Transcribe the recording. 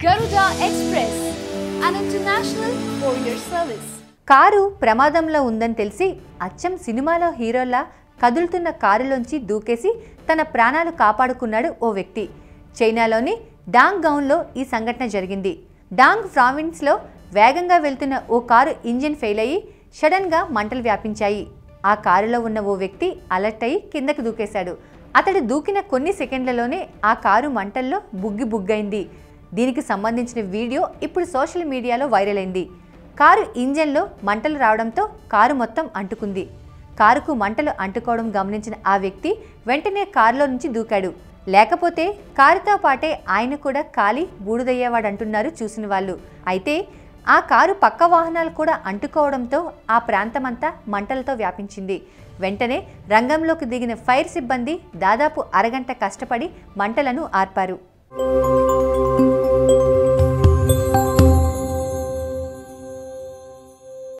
Garuda Express, an international courier service. Car ప్రమాదంలో ఉందని తెలిసి అచ్చం సినిమాలో హీరోలా కదులుతున్న కారులోంచి దూకేసి తన ప్రాణాలు కాపాడుకున్నాడు ఓ వ్యక్తి. చైనాలోని డాంగ్ గౌన్లో ఈ సంఘటన జరిగింది. డాంగ్ ప్రావిన్స్లో వేగంగా వెళ్తున్న ఓ కారు ఇంజిన్ ఫెయిల్ అయ్యి సడన్గా మంటలు వ్యాపించాయి. ఆ కారులో ఉన్న ఓ వ్యక్తి అలర్ట్ అయ్యి కిందకు దూకేశాడు. అతడు దూకిన కొన్ని సెకండ్లలోనే ఆ కారు మంటల్లో బుగ్గైంది. దీనికి సంబంధించిన వీడియో ఇప్పుడు సోషల్ మీడియాలో వైరల్ అయింది. కారు ఇంజన్లో మంటలు రావడంతో కారు మొత్తం అంటుకుంది. కారుకు మంటలు అంటుకోవడం గమనించిన ఆ వ్యక్తి వెంటనే కారులో నుంచి దూకాడు. లేకపోతే కారుతో పాటే ఆయన కూడా కాలి బూడిదయ్యేవాడంటున్నారు చూసిన వాళ్ళు. అయితే ఆ కారు పక్క వాహనాలు కూడా అంటుకోవడంతో ఆ ప్రాంతమంతా మంటలతో వ్యాపించింది. వెంటనే రంగంలోకి దిగిన ఫైర్ సిబ్బంది దాదాపు అరగంట కష్టపడి మంటలను ఆర్పారు.